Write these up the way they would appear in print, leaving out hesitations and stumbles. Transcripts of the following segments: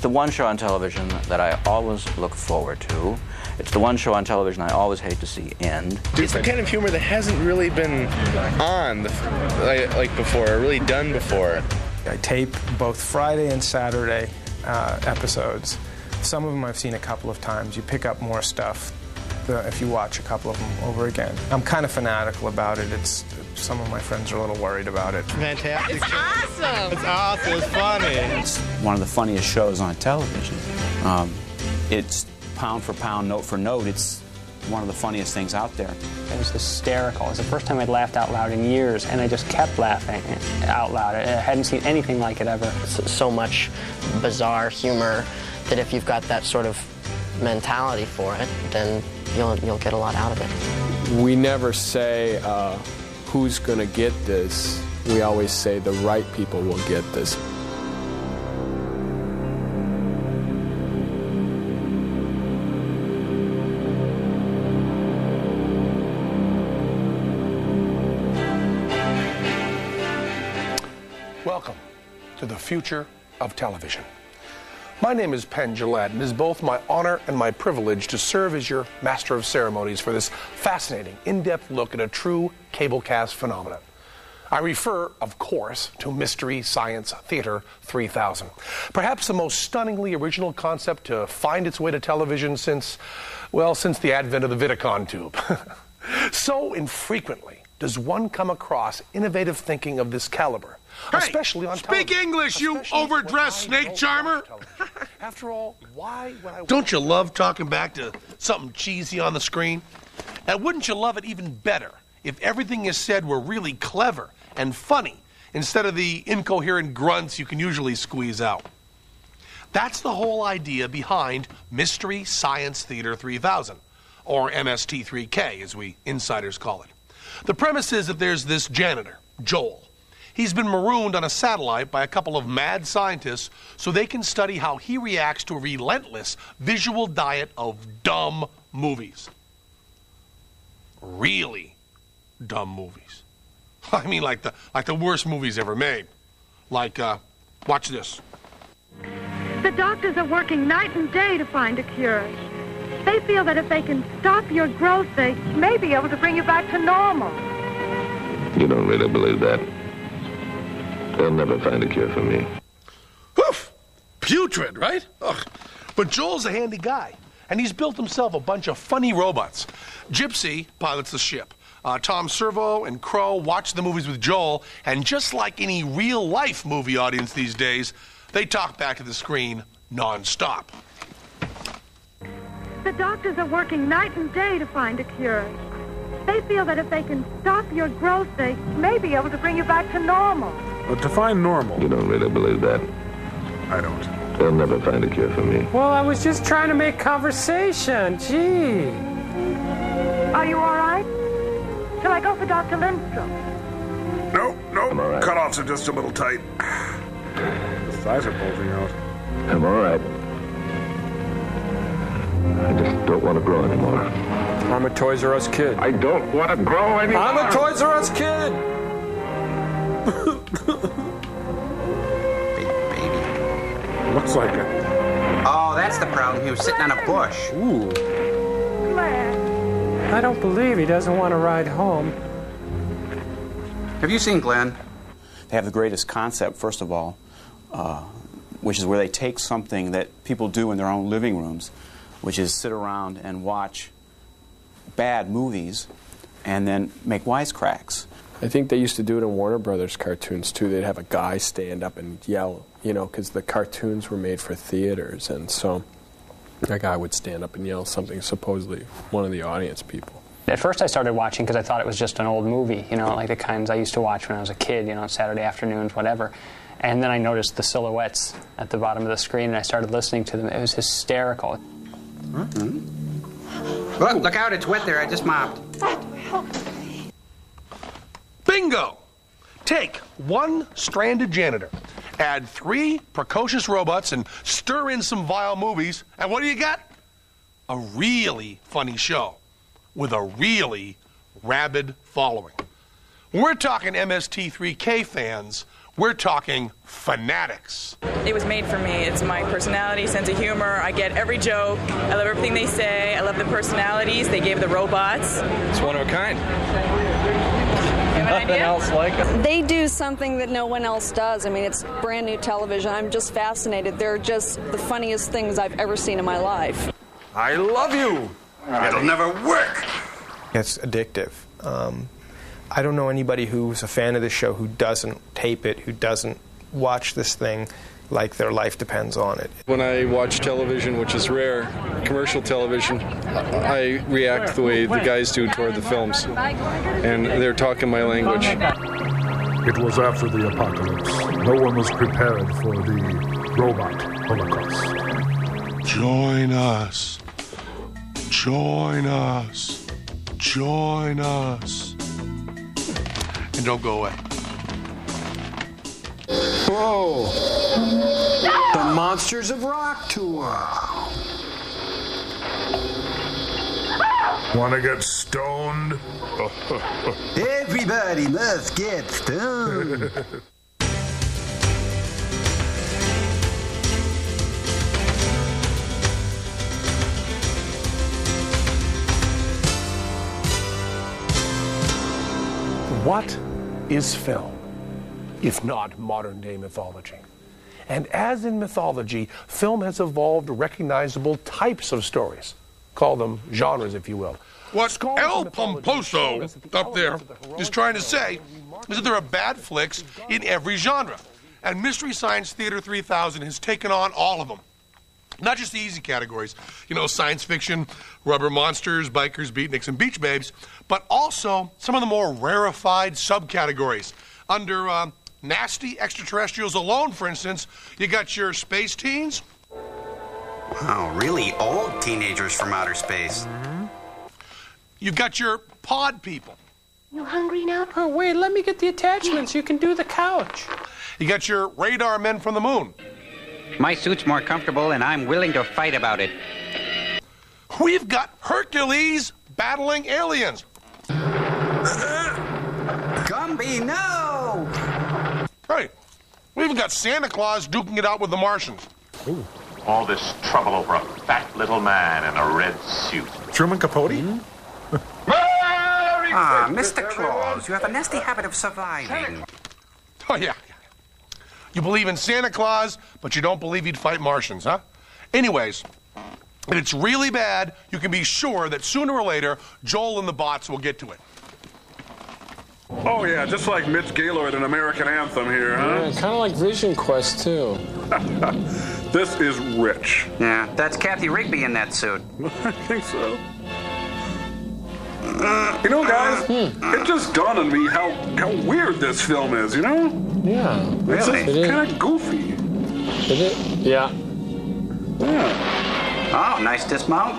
the one show on television that I always look forward to. It's the one show on television I always hate to see end. It's the kind of humor that hasn't really been on like before, or really done before. I tape both Friday and Saturday episodes. Some of them I've seen a couple of times. You pick up more stuff if you watch a couple of them over again. I'm kind of fanatical about it. Some of my friends are a little worried about it. Fantastic. It's awesome. It's awesome. It's funny. It's one of the funniest shows on television. It's pound for pound, note for note. It's one of the funniest things out there. It was hysterical. It was the first time I'd laughed out loud in years, and I just kept laughing out loud. I hadn't seen anything like it ever. So much bizarre humor that if you've got that sort of mentality for it, then you'll get a lot out of it. We never say who's going to get this. We always say the right people will get this. Welcome to the future of television. My name is Penn Jillette, and it is both my honor and my privilege to serve as your master of ceremonies for this fascinating, in-depth look at a true cablecast phenomenon. I refer, of course, to Mystery Science Theater 3000. Perhaps the most stunningly original concept to find its way to television since the advent of the Vidicon tube. So infrequently does one come across innovative thinking of this caliber. Hey, especially on speak television. English, you overdressed snake charmer! After all, why would I... Don't you love talking back to something cheesy on the screen? And wouldn't you love it even better if everything you said were really clever and funny instead of the incoherent grunts you can usually squeeze out? That's the whole idea behind Mystery Science Theater 3000, or MST3K as we insiders call it. The premise is that there's this janitor, Joel. He's been marooned on a satellite by a couple of mad scientists so they can study how he reacts to a relentless visual diet of dumb movies. Really dumb movies. I mean, like the worst movies ever made. Like, watch this. The doctors are working night and day to find a cure. They feel that if they can stop your growth, they may be able to bring you back to normal. You don't really believe that? They'll never find a cure for me. Woof! Putrid, right? Ugh. But Joel's a handy guy, and he's built himself a bunch of funny robots. Gypsy pilots the ship. Tom Servo and Crow watch the movies with Joel, and just like any real-life movie audience these days, they talk back to the screen non-stop. The doctors are working night and day to find a cure. They feel that if they can stop your growth, they may be able to bring you back to normal. But define normal. You don't really believe that? I don't. They'll never find a cure for me. Well, I was just trying to make conversation. Gee. Are you all right? Shall I go for Dr. Lindstrom? No. Right. Cutoffs are just a little tight. The thighs are bulging out. I'm all right. I just don't want to grow anymore. I'm a Toys R Us kid. I don't want to grow anymore. I'm a Toys R Us kid! Baby. Looks like it. Oh, that's the problem. He was sitting on a bush. Ooh. Glenn. I don't believe he doesn't want to ride home. Have you seen Glenn? They have the greatest concept, first of all, which is where they take something that people do in their own living rooms, which is sit around and watch bad movies and then make wisecracks. I think they used to do it in Warner Brothers cartoons, too. They'd have a guy stand up and yell, because the cartoons were made for theaters, and so a guy would stand up and yell something, supposedly one of the audience people. At first I started watching because I thought it was just an old movie, like the kinds I used to watch when I was a kid, Saturday afternoons, whatever. And then I noticed the silhouettes at the bottom of the screen, and I started listening to them. It was hysterical. Mm-hmm. Look out, it's wet there. I just mopped. Bingo! Take one stranded janitor, add 3 precocious robots, and stir in some vile movies, and what do you got? A really funny show with a really rabid following. When we're talking MST3K fans, We're talking fanatics. It was made for me. It's my personality, sense of humor. I get every joke. I love everything they say. I love the personalities they gave the robots. It's one of a kind. Nothing else like it. They do something that no one else does. I mean, it's brand new television. I'm just fascinated. They're just the funniest things I've ever seen in my life. I love you. It'll never work. It's addictive. I don't know anybody who's a fan of this show who doesn't tape it, who doesn't watch this thing like their life depends on it. When I watch television, which is rare, commercial television, I react the way the guys do toward the films. And they're talking my language. It was after the apocalypse. No one was prepared for the robot holocaust. Join us. Join us. Join us. And don't go away. Whoa! The Monsters of Rock tour. Want to get stoned? Everybody must get stoned. What is film, if not modern-day mythology? And as in mythology, film has evolved recognizable types of stories. Call them genres, if you will. What El Pomposo up there is trying to say is that there are bad flicks in every genre. And Mystery Science Theater 3000 has taken on all of them. Not just the easy categories, you know, science fiction, rubber monsters, bikers, beatniks, and beach babes, but also some of the more rarefied subcategories. Under nasty extraterrestrials alone, for instance, you got your space teens. Wow, really old teenagers from outer space. You've got your pod people. You hungry now? Oh, wait, let me get the attachments. You can do the couch. You got your radar men from the moon. My suit's more comfortable, and I'm willing to fight about it. We've got Hercules battling aliens. Gumby, no! Right. We've even got Santa Claus duking it out with the Martians. Ooh. All this trouble over a fat little man in a red suit. Truman Capote? Mr. Claus, you have a nasty habit of surviving. Oh, yeah. You believe in Santa Claus, but you don't believe he'd fight Martians, huh? Anyways, if it's really bad, you can be sure that sooner or later, Joel and the bots will get to it. Oh, yeah, just like Mitch Gaylord in American Anthem here, huh? Yeah, kind of like Vision Quest, too. This is rich. Yeah, that's Kathy Rigby in that suit. I think so. You know, guys, it just dawned on me how weird this film is, you know? Yeah. Really? It's kind of goofy. Is it? Yeah. Yeah. Oh, nice dismount.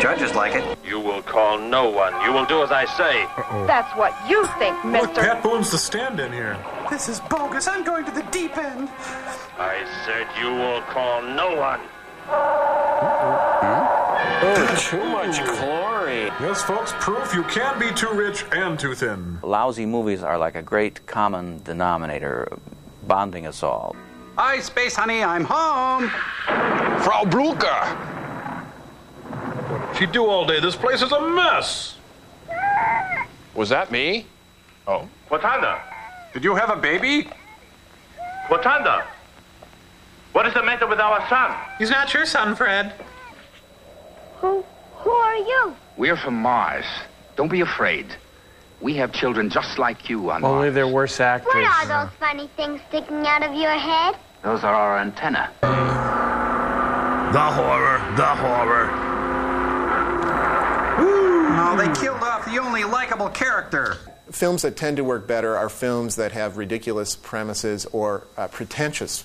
Judges like it. You will call no one. You will do as I say. That's what you think, mister. Look, Pat Boone's the stand-in here. This is bogus. I'm going to the deep end. I said you will call no one. Oh, too much chlorine. Yes, folks, proof you can be too rich and too thin. Lousy movies are like a great common denominator, bonding us all. Hi, Space Honey, I'm home. Frau Blucher. What did she do all day? This place is a mess. Was that me? Oh. Watanda. Did you have a baby? Watanda. What is the matter with our son? He's not your son, Fred. Who are you? We're from Mars. Don't be afraid. We have children just like you on Only Mars. they're worse actors. What are those funny things sticking out of your head? Those are our antennae. The horror, the horror. Oh, they killed off the only likable character. Films that tend to work better are films that have ridiculous premises or pretentious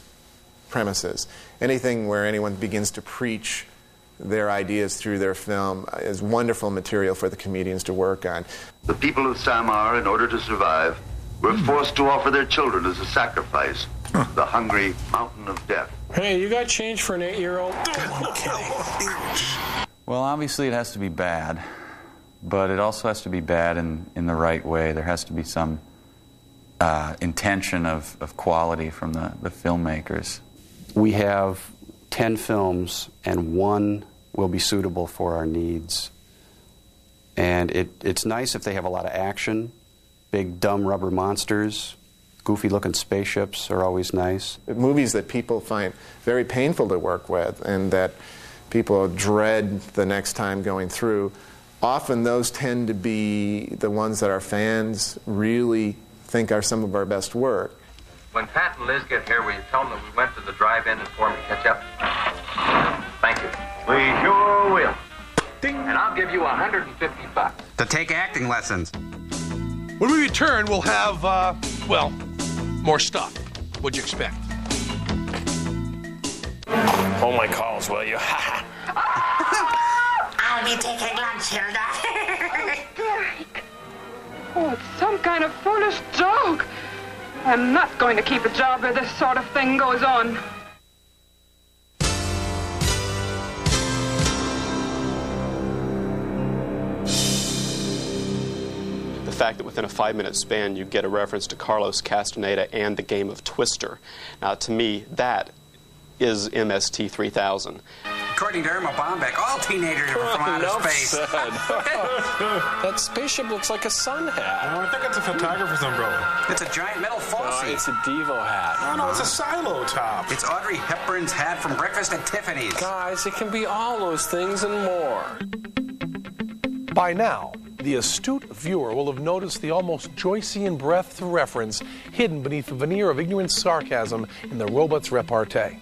premises. Anything where anyone begins to preach their ideas through their film is wonderful material for the comedians to work on. The people of Samar, in order to survive, were forced to offer their children as a sacrifice. The hungry mountain of death. Hey, you got change for an 8-year-old? Well, obviously it has to be bad, but it also has to be bad in the right way. There has to be some intention of quality from the filmmakers. We have 10 films, and 1 will be suitable for our needs. And it's nice if they have a lot of action. Big, dumb rubber monsters, goofy-looking spaceships are always nice. Movies that people find very painful to work with and that people dread the next time going through, often those tend to be the ones that our fans really think are some of our best work. When Pat and Liz get here, will you tell them that we went to the drive-in and for me to catch up? Thank you. We sure will. Ding. And I'll give you $150. To take acting lessons. When we return, we'll have, well, more stuff. What'd you expect? Hold my calls, will you? I'll be taking lunch, Hilda. Derek. Oh, it's some kind of foolish joke. I'm not going to keep a job where this sort of thing goes on. The fact that within a 5-minute span you get a reference to Carlos Castaneda and the game of Twister. Now, to me, that is MST 3000. According to Irma Bombeck, all teenagers are from outer space. That spaceship looks like a sun hat. No, I think it's a photographer's umbrella. It's a giant metal falsie. No, it's a Devo hat. No, it's a silo top. It's Audrey Hepburn's hat from Breakfast at Tiffany's. Guys, it can be all those things and more. By now, the astute viewer will have noticed the almost Joycean breadth of reference hidden beneath the veneer of ignorant sarcasm in the robot's repartee.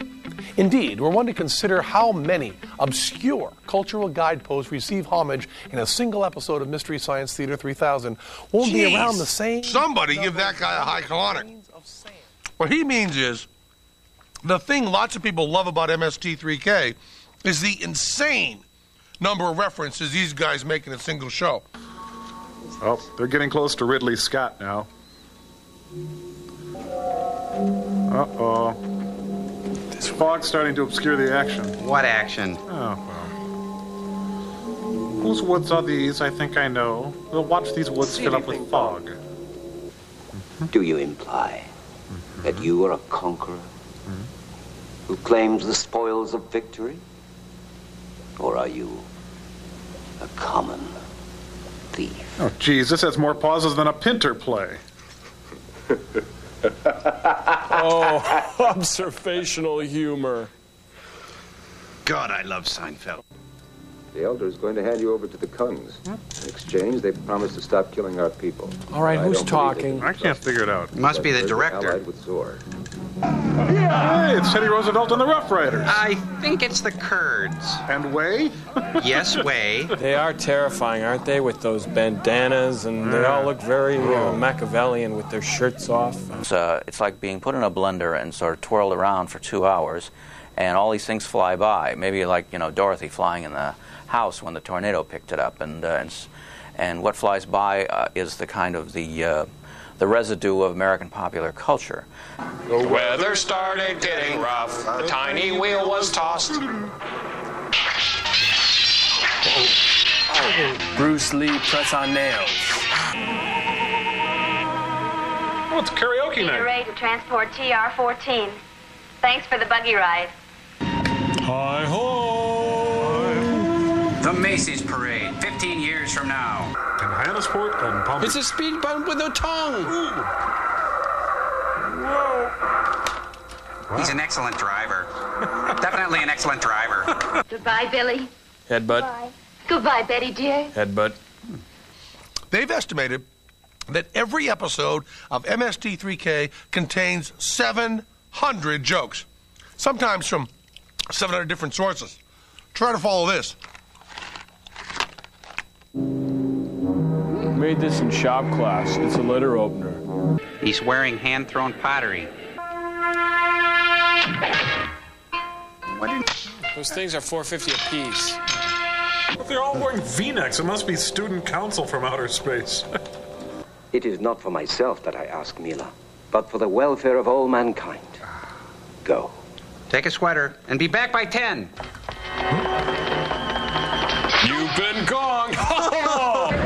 Indeed, we're one to consider how many obscure cultural guideposts receive homage in a single episode of Mystery Science Theater 3000 won't be around the same... Somebody give that guy a high colonic. What he means is, the thing lots of people love about MST3K is the insane number of references these guys make in a single show. Oh, they're getting close to Ridley Scott now. Uh-oh. This fog's starting to obscure the action. What action? Oh, well. Whose woods are these? I think I know. We'll watch these woods fill up with fog. Do you imply that you are a conqueror who claims the spoils of victory? Or are you a common thief? Oh, geez, this has more pauses than a Pinter play. Oh, observational humor. God, I love Seinfeld. The Elder is going to hand you over to the Kungs. In exchange, they promise to stop killing our people. All right, who's talking? I can't figure it out. It must be the director. Allied with Zor. Hey, it's Teddy Roosevelt and the Rough Riders. I think it's the Kurds. And Way? Yes, Way. They are terrifying, aren't they, with those bandanas, and they all look very Machiavellian with their shirts off. It's like being put in a blender and sort of twirled around for 2 hours, and all these things fly by. Maybe like, Dorothy flying in the house when the tornado picked it up, and what flies by is the kind of the residue of American popular culture. The weather started getting rough. The tiny wheel was tossed. Bruce Lee press on nails. Oh, it's karaoke night. Ready to transport TR-14. Thanks for the buggy ride. Hi-ho! The Macy's Parade, 15 years from now. In Hyannisport and Palm Beach. It's a speed bump with a tongue. Ooh. Whoa. He's an excellent driver. Definitely an excellent driver. Goodbye, Billy. Headbutt. Bye. Goodbye, Betty, dear. Headbutt. They've estimated that every episode of MST3K contains 700 jokes, sometimes from 700 different sources. Try to follow this. Made this in shop class. It's a letter opener. He's wearing hand-thrown pottery. Those things are $4.50 a piece. If they're all wearing V-necks, it must be student council from outer space. It is not for myself that I ask, Mila, but for the welfare of all mankind. Go. Take a sweater and be back by 10. You've been gone.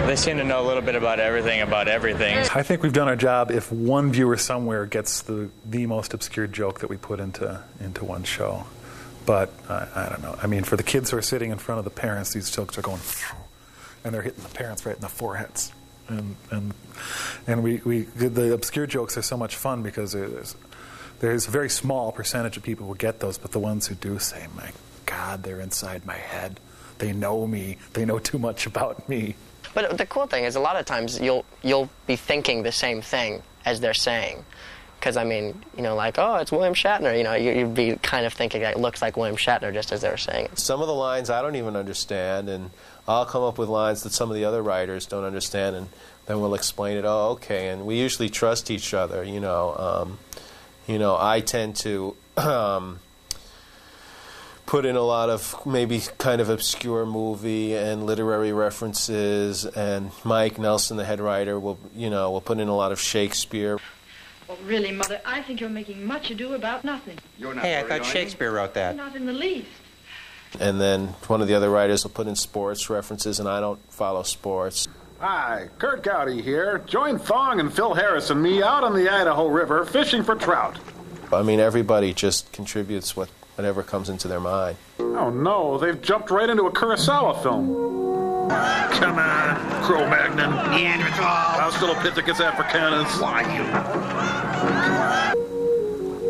They seem to know a little bit about everything. I think we've done our job if one viewer somewhere gets the most obscure joke that we put into one show. But I don't know. I mean, for the kids who are sitting in front of the parents, these jokes are going, and they're hitting the parents right in the foreheads. And the obscure jokes are so much fun because there's a very small percentage of people who get those, but the ones who do say, "My God, they're inside my head. They know me. They know too much about me." But the cool thing is, a lot of times you'll be thinking the same thing as they're saying. Because, I mean, like, oh, it's William Shatner. You'd be kind of thinking it looks like William Shatner just as they were saying it. Some of the lines I don't even understand, and I'll come up with lines that some of the other writers don't understand, and then we'll explain it. Oh, okay. And we usually trust each other. I tend to put in a lot of maybe kind of obscure movie and literary references, and Mike Nelson, the head writer, will put in a lot of Shakespeare. Well, really, Mother, I think you're making much ado about nothing. Hey, I thought Shakespeare wrote that. Not in the least. And then one of the other writers will put in sports references, and I don't follow sports. Hi, Kurt Gowdy here. Join Thong and Phil Harris and me out on the Idaho River fishing for trout. I mean, everybody just contributes whatever comes into their mind. Oh, no, they've jumped right into a Kurosawa film. Come on, Cro-Magnon. Neanderthal. Australopithecus africanus. Why,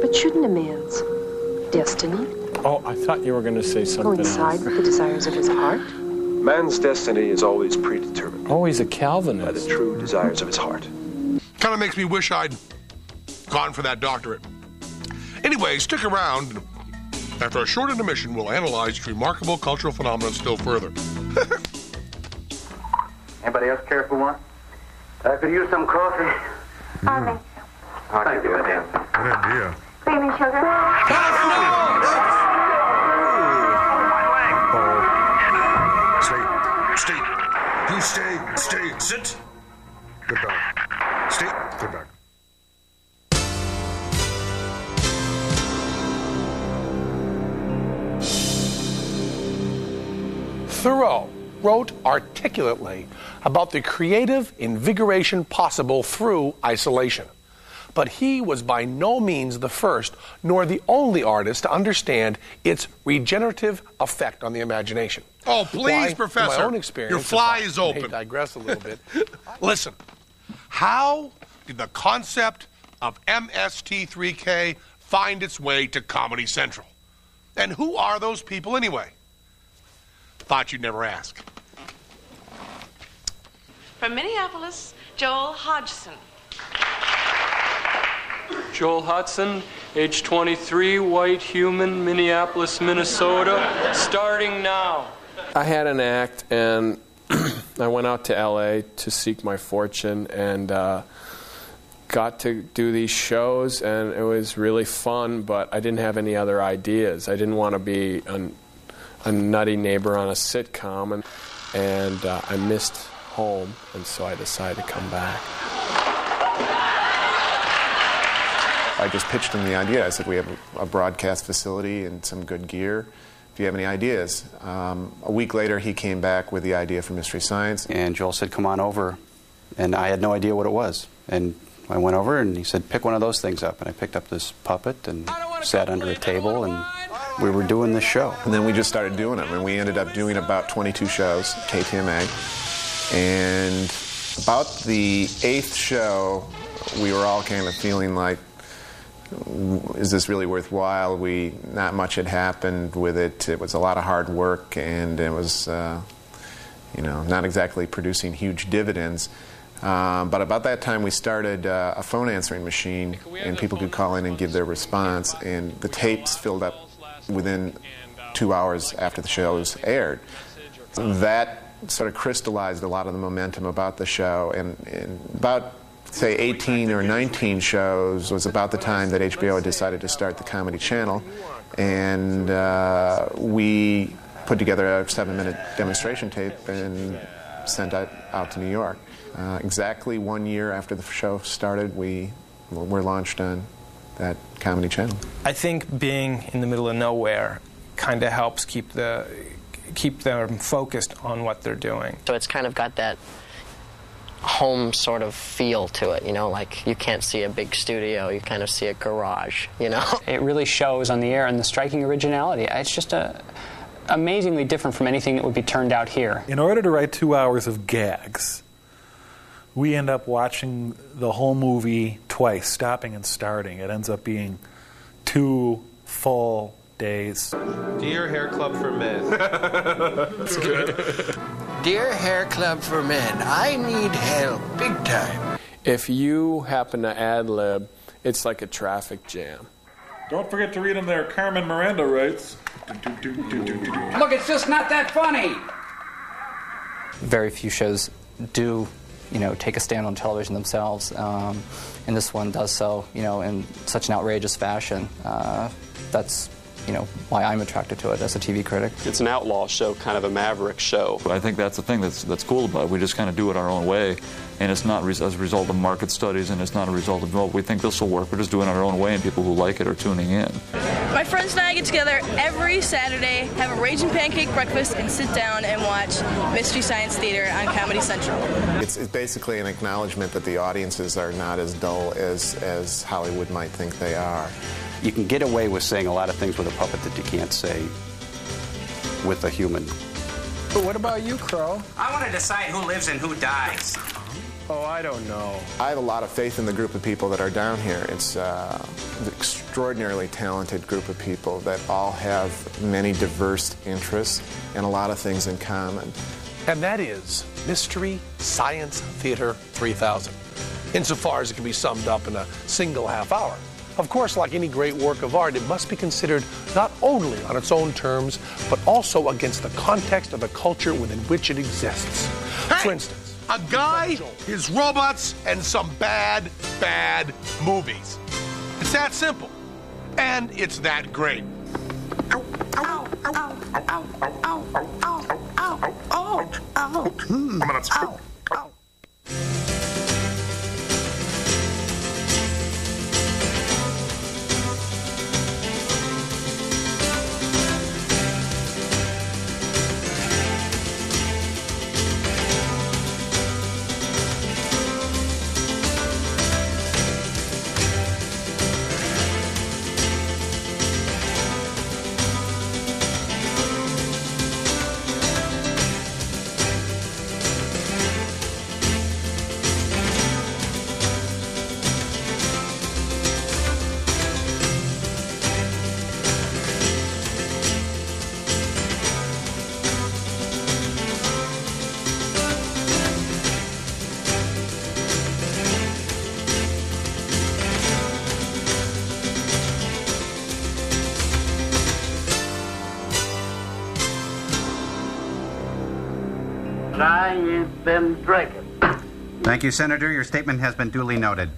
But shouldn't a man's destiny Oh, I thought you were going to say something coincide else. with the desires of his heart? Man's destiny is always predetermined. Oh, he's a Calvinist. By the true desires of his heart. Kind of makes me wish I'd gone for that doctorate. Anyway, stick around. After a short intermission, we'll analyze this remarkable cultural phenomenon still further. Anybody else care for one? I could use some coffee. Army. Thank you, madam. Good idea. Creamy sugar. Stay. You stay. Sit. Good dog. Stay. Good dog. Thoreau wrote articulately about the creative invigoration possible through isolation. But he was by no means the first nor the only artist to understand its regenerative effect on the imagination. Oh, please, Why, Professor. in my own experience, Your fly is I may open. digress a little bit. Listen, how did the concept of MST3K find its way to Comedy Central? And who are those people anyway? Thought you'd never ask. From Minneapolis, Joel Hodgson. Joel Hudson, age 23, white human, Minneapolis, Minnesota, starting now. I had an act, and I went out to L.A. to seek my fortune, and got to do these shows, and it was really fun, but I didn't have any other ideas. I didn't want to be a nutty neighbor on a sitcom, and I missed home, and so I decided to come back. I just pitched him the idea. I said, we have a broadcast facility and some good gear. Do you have any ideas? A week later, he came back with the idea for Mystery Science. And Joel said, come on over. And I had no idea what it was. And I went over, and he said, pick one of those things up. And I picked up this puppet and sat under a table, and we were doing this show. And then we just started doing them, and we ended up doing about 22 shows, KTMA. And about the 8th show, we were all kind of feeling like, is this really worthwhile? Not much had happened with it. It was a lot of hard work, and it was, not exactly producing huge dividends. But about that time, we started a phone answering machine, and people could call in and give their response, and the tapes filled up within 2 hours after the shows aired. That sort of crystallized a lot of the momentum about the show, and about, say, 18 or 19 shows was about the time that HBO had decided to start the Comedy Channel, and we put together a 7-minute demonstration tape and sent it out to New York. Exactly 1 year after the show started, we were launched on that Comedy Channel. I think being in the middle of nowhere kind of helps keep them focused on what they're doing. So it's kind of got that home sort of feel to it, you know, like you can't see a big studio, you kind of see a garage, you know. It really shows on the air and the striking originality. It's just amazingly different from anything that would be turned out here. In order to write 2 hours of gags, we end up watching the whole movie twice, stopping and starting. It ends up being 2 full days. Dear Hair Club for Men. That's good. Dear Hair Club for Men, I need help, big time. If you happen to ad-lib, it's like a traffic jam. Don't forget to read them there. Carmen Miranda writes. Look, it's just not that funny. Very few shows do, take a stand on television themselves, and this one does so, in such an outrageous fashion. That's, why I'm attracted to it as a TV critic. It's an outlaw show, kind of a maverick show. I think that's the thing that's cool about it. We just kind of do it our own way, and it's not as a result of market studies, and it's not a result of, well, we think this will work. We're just doing it our own way, and people who like it are tuning in. My friends and I get together every Saturday, have a raging pancake breakfast, and sit down and watch Mystery Science Theater on Comedy Central. It's basically an acknowledgement that the audiences are not as dull as Hollywood might think they are. You can get away with saying a lot of things with a puppet that you can't say with a human. But what about you, Crow? I want to decide who lives and who dies. Oh, I don't know. I have a lot of faith in the group of people that are down here. It's an extraordinarily talented group of people that all have many diverse interests and a lot of things in common. And that is Mystery Science Theater 3000, insofar as it can be summed up in a single half hour. Of course, like any great work of art, it must be considered not only on its own terms, but also against the context of the culture within which it exists. Hey, for instance, a guy, his robots, and some bad movies. It's that simple. And it's that great. Ow, ow, ow, ow, ow, ow, ow, ow, ow, ow, ow, ow, ow. Thank you, Senator. Your statement has been duly noted.